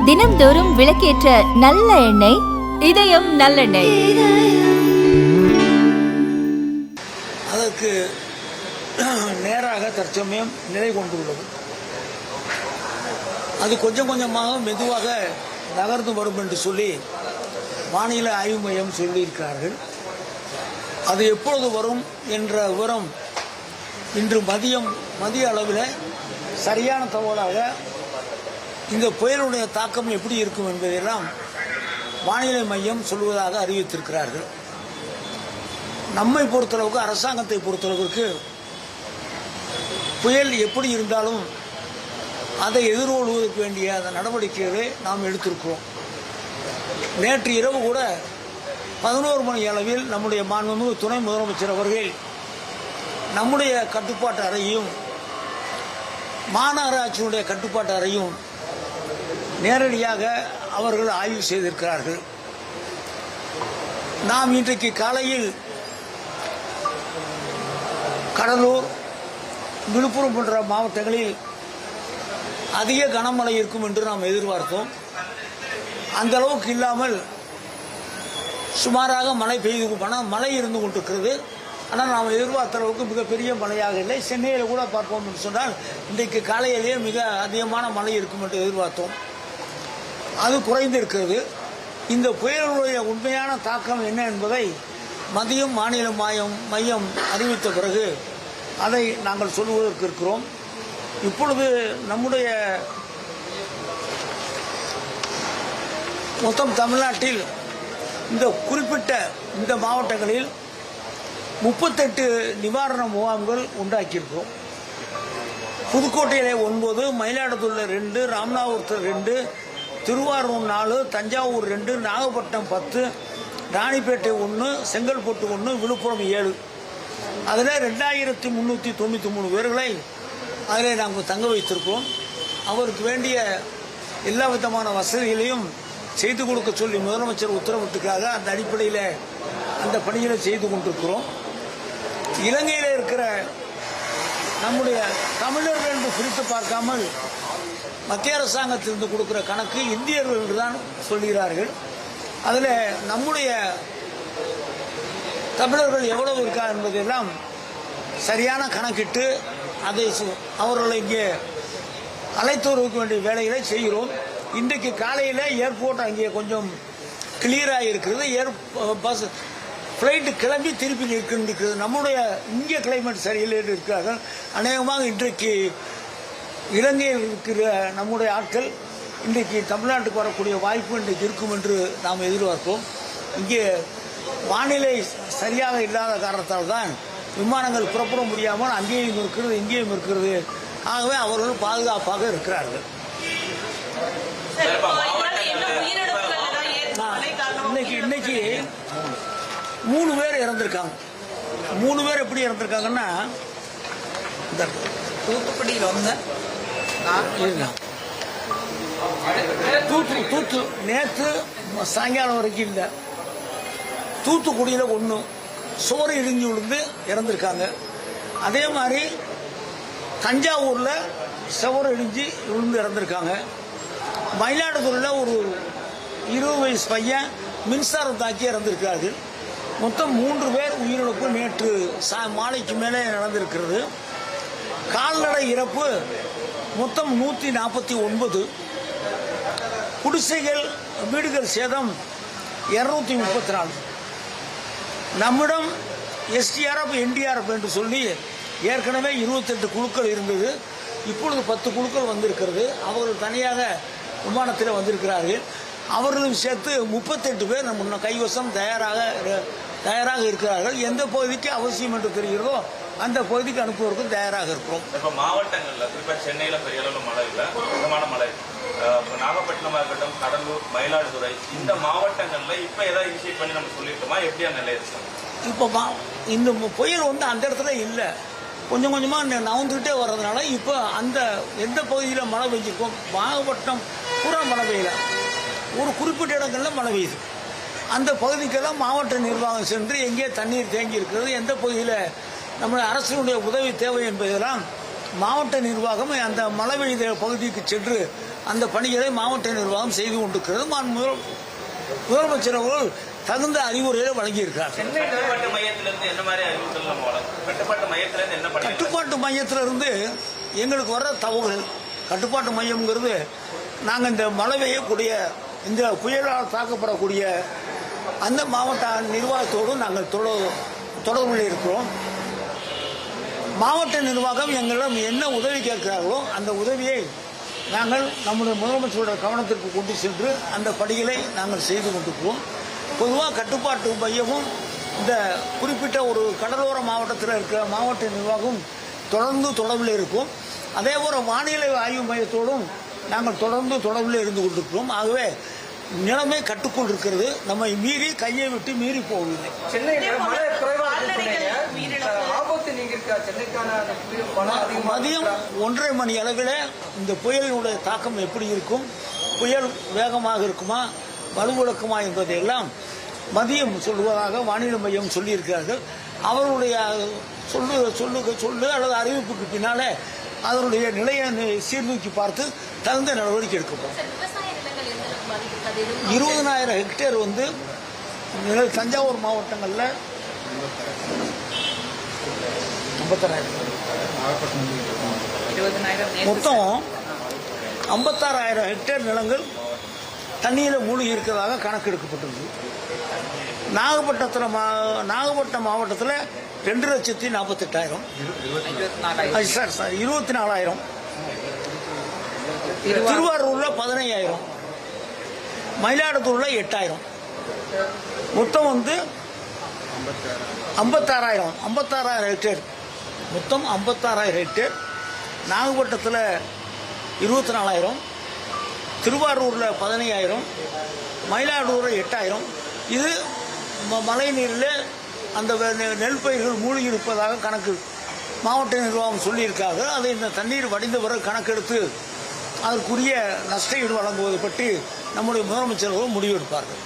தினம்தோறும் விளக்கேற்ற நல்ல எண்ணெய் இதயம் நல்லெண்ணெய். அதற்கு நேராக தற்சமயம் நிலை கொண்டுள்ளது. அது கொஞ்சம் கொஞ்சமாக மெதுவாக நகர்ந்து வரும் என்று சொல்லி வானிலை ஆய்வு மையம் சொல்லியிருக்கிறார்கள். அது எப்பொழுது வரும் என்ற விவரம் இன்று மதிய அளவில் சரியான தகவலாக இந்த புயலுடைய தாக்கம் எப்படி இருக்கும் என்பதையெல்லாம் வானிலை மையம் சொல்வதாக அறிவித்திருக்கிறார்கள். நம்மை பொறுத்தளவுக்கு, அரசாங்கத்தை பொறுத்தளவுக்கு புயல் எப்படி இருந்தாலும் அதை எதிர்கொள்வதற்கு வேண்டிய அந்த நடவடிக்கைகளை நாம் எடுத்திருக்கிறோம். நேற்று இரவு கூட 11 மணி அளவில் நம்முடைய மாண்புமிகு துணை முதலமைச்சர் அவர்கள் நம்முடைய கட்டுப்பாட்டு அறையும் மாநகராட்சியினுடைய கட்டுப்பாட்டு அறையும் நேரடியாக அவர்கள் ஆய்வு செய்திருக்கிறார்கள். நாம் இன்றைக்கு காலையில் கடலூர், விழுப்புரம் போன்ற மாவட்டங்களில் அதிக கனமழை இருக்கும் என்று நாம் எதிர்பார்த்தோம். அந்த அளவுக்கு இல்லாமல் சுமாராக மழை இருந்து கொண்டிருக்கிறது. ஆனால் நாம் எதிர்பார்த்த அளவுக்கு மிகப்பெரிய மழையாக இல்லை. சென்னையில் கூட பார்ப்போம் என்று சொன்னால் இன்றைக்கு காலையிலேயே மிக அதிகமான மழை இருக்கும் என்று எதிர்பார்த்தோம். அது குறைந்திருக்கிறது. இந்த புயலுடைய உண்மையான தாக்கம் என்ன என்பதை மதியம் மாநில மையம் அறிவித்த பிறகு அதை நாங்கள் சொல்வதற்கு இருக்கிறோம். இப்பொழுது நம்முடைய மொத்தம் தமிழ்நாட்டில் இந்த குறிப்பிட்ட இந்த மாவட்டங்களில் 38 நிவாரண முகாம்கள் உண்டாக்கியிருக்கிறோம். புதுக்கோட்டையிலே 9, மயிலாடுதுறையில் 2, ராமநாதபுரத்தில் 2, திருவாரூர் 4, தஞ்சாவூர் 2, நாகப்பட்டினம் 10, ராணிப்பேட்டை 1, செங்கல்பட்டு 1, விழுப்புரம் 7. அதில் 2393 பேர்களை அதில் நாங்கள் தங்க வைத்திருக்கிறோம். அவருக்கு வேண்டிய எல்லா விதமான வசதிகளையும் செய்து கொடுக்க சொல்லி முதலமைச்சர் உத்தரவிட்டிருக்காங்க. அந்த அடிப்படையில் அந்த பணிகளை செய்து கொண்டிருக்கிறோம். இலங்கையில் இருக்கிற நம்முடைய தமிழர்கள் என்று பிரித்து பார்க்காமல் மத்திய அரசாங்கத்திலிருந்து கொடுக்கிற கணக்கு இந்தியர்கள் என்று தான் சொல்கிறார்கள். அதில் நம்முடைய தமிழர்கள் எவ்வளவு இருக்கா என்பதெல்லாம் சரியான கணக்கிட்டு அதை அவர்களை இங்கே அழைத்து வருவதற்கு வேண்டிய வேலைகளை செய்கிறோம். இன்றைக்கு காலையில் ஏர்போர்ட் அங்கே கொஞ்சம் கிளியராக இருக்கிறது. பஸ் ஃப்ளைட்டு கிளம்பி திருப்பி நிற்கிறது. நம்முடைய இங்கே கிளைமேட் சரியில்லை இருக்கிறார்கள். அநேகமாக இன்றைக்கு இலங்கையில் இருக்கிற நம்முடைய ஆட்கள் இன்றைக்கு தமிழ்நாட்டுக்கு வரக்கூடிய வாய்ப்பு இன்றைக்கு இருக்கும் என்று நாம் எதிர்பார்ப்போம். இங்கே வானிலை சரியாக இல்லாத காரணத்தால் தான் விமானங்கள் புறப்பட முடியாமல் அங்கேயும் இருக்கிறது, இங்கேயும் இருக்கிறது. ஆகவே அவர்கள் பாதுகாப்பாக இருக்கிறார்கள். இன்னைக்கு 3 பேர் இறந்திருக்காங்க. 3 பேர் எப்படி இறந்திருக்காங்கன்னா, தூத்துக்குடியில் 1, தூத்து நேற்று சாயங்காலம் வரைக்கும் இல்லை. தூத்துக்குடியில் 1 சோறு இடிஞ்சு விழுந்து இறந்திருக்காங்க. அதே மாதிரி தஞ்சாவூரில் சோறு இடிஞ்சு விழுந்து இறந்திருக்காங்க. மயிலாடுதுறையில் ஒரு 20 வயசு பையன் மின்சாரம் தாக்கி இறந்திருக்கார்கள். மொத்தம் 3 பேர் உயிரிழப்பு நேற்று மாலைக்கு மேலே நடந்திருக்கிறது. கால்நடை இறப்பு மொத்தம் 149. குடிசைகள் வீடுகள் சேதம் 234. நம்மிடம் SDRF NDRF என்று சொல்லி ஏற்கனவே 28 குழுக்கள் இருந்தது. இப்பொழுது 10 குழுக்கள் வந்திருக்கிறது. அவர்கள் தனியாக விமானத்தில் வந்திருக்கிறார்கள். அவர்களும் சேர்த்து 38 பேர் நம்ம கைவசம் தயாராக இருக்கிறார்கள். எந்த பகுதிக்கு அவசியம் என்று தெரிகிறதோ அந்த பகுதிக்கு அனுப்புவதற்கு தயாராக இருக்கிறோம். இப்போ மாவட்டங்களில் குறிப்பாக சென்னையில் பெரிய அளவில் மழை இல்லை, மிதமான மழை. நாகப்பட்டினமாக இருக்கட்டும், கடலூர், மயிலாடுதுறை, இந்த மாவட்டங்களில் இப்போ ஏதாவது இனிஷியேட் பண்ணி நம்ம சொல்லிட்டோமா? எப்படி அந்த நிலை இருக்கு? இப்போ இந்த புயல் அந்த இடத்துல இல்லை, கொஞ்சம் கொஞ்சமாக நவுந்துக்கிட்டே வர்றதுனால இப்போ அந்த எந்த பகுதியில் மழை பெஞ்சிருக்கோம், நாகப்பட்டினம் பூரா மழை பெய்யல, ஒரு குறிப்பிட்ட இடங்களில் மழை பெய்யுது. அந்த பகுதிக்கெல்லாம் மாவட்ட நிர்வாகம் சென்று எங்கே தண்ணீர் தேங்கி இருக்கிறது, எந்த பகுதியில் நம்ம அரசினுடைய உதவி தேவை என்பதெல்லாம் மாவட்ட நிர்வாகம் அந்த மழை பெய்த பகுதிக்கு சென்று அந்த பணிகளை மாவட்ட நிர்வாகம் செய்து கொண்டிருக்கிறது. முதலமைச்சர் அவர்கள் தகுந்த அறிவுரையை வழங்கியிருக்கிறார். கட்டுப்பாட்டு மையத்திலிருந்து என்ன மாதிரி அறிவுறுத்தல் நம்ம வழங்குறோம்? கட்டுப்பாட்டு மையத்திலிருந்து என்ன பண்ணி கட்டுப்பாட்டு மையத்திலிருந்து எங்களுக்கு வர்ற தகவல்கள், கட்டுப்பாட்டு மையம்ங்கிறது நாங்கள் இந்த மழை பெய்யக்கூடிய இந்த புயலால் தாக்கப்படக்கூடிய அந்த மாவட்ட நிர்வாகத்தோடு நாங்கள் தொடர்பில் இருக்கிறோம். மாவட்ட நிர்வாகம் எங்களிடம் என்ன உதவி கேட்கிறார்களோ அந்த உதவியை நாங்கள் நம்முடைய முதலமைச்சருடைய கவனத்திற்கு கொண்டு சென்று அந்த பணிகளை நாங்கள் செய்து கொண்டிருக்கிறோம். பொதுவாக கட்டுப்பாட்டு மையமும் இந்த குறிப்பிட்ட ஒரு கடலோர மாவட்டத்தில் இருக்கிற மாவட்ட நிர்வாகம் தொடர்ந்து தொடர்பில் இருக்கும். அதே போல வானிலை ஆய்வு மையத்தோடும் நாங்கள் தொடர்ந்து தொடர்பில் இருந்து கொண்டிருக்கிறோம். ஆகவே நிலைமை கட்டுக்குள் இருக்கிறது. நம்மை மீறி கையை விட்டு மீறி போவதில்லை. மதியம் 1:30 மணி அளவில் இந்த புயலினுடைய தாக்கம் எப்படி இருக்கும், புயல் வேகமாக இருக்குமா வலுவிழக்குமா என்பதையெல்லாம் மதியம் சொல்வதாக வானிலை மையம் சொல்லியிருக்கிறார்கள். அவருடைய சொல்லு அல்லது அறிவிப்புக்கு பின்னாலே அதனுடைய நிலையை சீர்தூக்கி பார்த்து தகுந்த நடவடிக்கை எடுக்கப்படும். 20,000 ஹெக்டேர் தஞ்சாவூர் மாவட்டங்களில் 56,000 மொத்தம் 56,000 ஹெக்டேர் நிலங்கள் தண்ணியில் மூழ்கி இருக்கிறதாக கணக்கெடுக்கப்பட்டது. நாகப்பட்டினம் மாவட்டத்தில் 2,48,000, 24,000, திருவாரூரில் 15,000, மயிலாடுதுறையில் 8,000, மொத்தம் 56,000 ஹெக்டேர். மொத்தம் 56,000 ஹெக்டேர். நாகப்பட்டினத்தில் 24,000, திருவாரூரில் 15,000, மயிலாடுதுறை 8,000. இது மழை நீரில் அந்த நெல் பயிர்கள் மூழ்கி இருப்பதாக கணக்கு மாவட்ட நிர்வாகம் சொல்லியிருக்காங்க. அதை இந்த தண்ணீர் வடிந்த பிறகு கணக்கெடுத்து அதற்குரிய நஷ்ட ஈடு வழங்குவது பற்றி நம்முடைய முதலமைச்சர்கள் முடிவெடுப்பார்கள்.